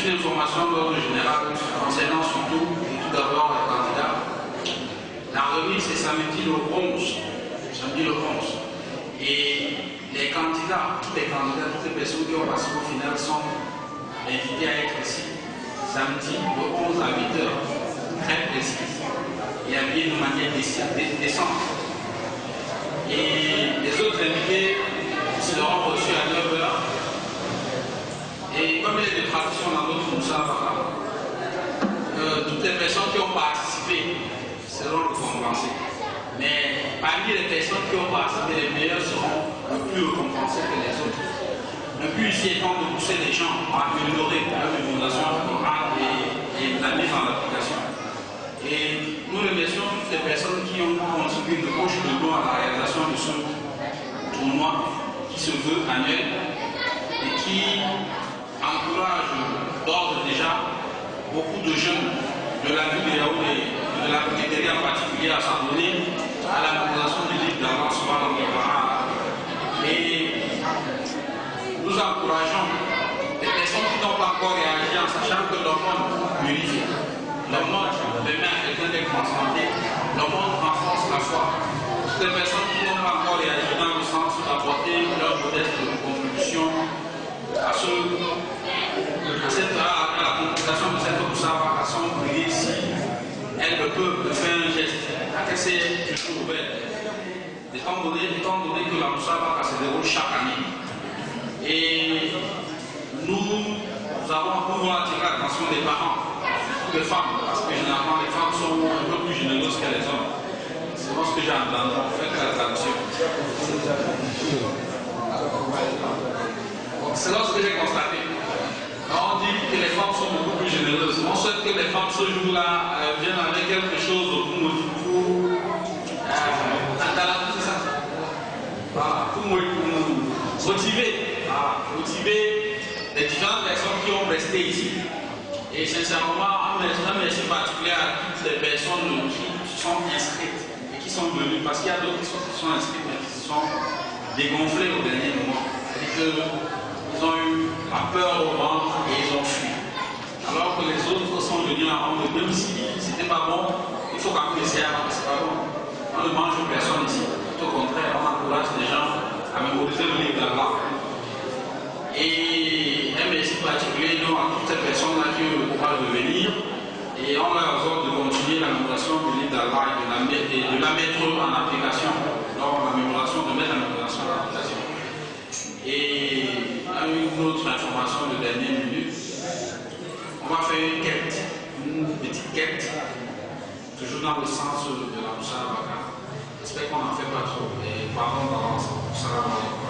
juste une information d'ordre général concernant surtout, et tout d'abord, les candidats. La remise, c'est samedi le 11. Samedi le 11. Et les candidats, tous les candidats, toutes les personnes qui ont passé au final sont invités à être ici. Samedi le 11 à 8 h, très précis. Et habillés de manière décente. Et les autres invités seront reçus à 9 h. Et comme il y a des traditions dans notre Moussa, toutes les personnes qui ont participé seront récompensées. Mais parmi les personnes qui ont participé, les meilleurs seront plus récompensés que les autres. Le but ici étant de pousser les gens à améliorer leur mémorisation et la mise en application. Et nous remercions toutes les personnes qui ont contribué de gauche de l'eau à la réalisation de ce tournoi qui se veut annuel et qui encourage d'ordre déjà beaucoup de jeunes de la ville de Yaoundé et de la Pétérie en particulier à s'abonner à la mémorisation du livre d'Allah subhanahu wa ta'ala. Et nous encourageons les personnes qui n'ont pas encore réagi en sachant que le monde purifie, le monde permet à quelqu'un d'être transplanté, le monde renforce la foi. Toutes les personnes qui n'ont pas encore réagi dans le sens d'apporter leur modeste contribution à la complication de cette observation privée ici, elles ne peuvent faire un geste, à que c'est toujours ouvert. Étant donné que la Moussaba se déroule chaque année. Et nous avons attiré l'attention des parents, des femmes, parce que généralement les femmes sont un peu plus généreuses que les hommes. C'est ce que j'ai entendu, faites la traduction. C'est là ce que j'ai constaté. Quand on dit que les femmes sont beaucoup plus généreuses, on souhaite que les femmes ce jour-là viennent avec quelque chose pour nous motiver les différentes personnes qui ont resté ici. Et sincèrement, un merci particulier à toutes les personnes qui sont inscrites et qui sont venues, parce qu'il y a d'autres qui sont inscrites mais qui se sont dégonflées au dernier moment. C'est-à-dire qu'ils ont eu la peur au ventre et ils ont fui. Alors que les autres sont venus à rendre, même si c'était pas bon, il faut quand même essayer avant que c'est pas bon. On ne mange personne ici. Tout au contraire, on encourage les gens à mémoriser le livre d'Allah. Et un merci particulier donc à toutes ces personnes-là qui ont eu le courage de venir. Et on leur ordre de continuer la mémorisation du livre d'Allah et de la mettre en application. Donc la mémorisation, de mettre la mémorisation en application. Et une autre information de dernière minute. On va faire une petite quête, toujours dans le sens de la Moussa Baka. J'espère qu'on n'en fait pas trop. Et pardon d'avance. Salam alaikum.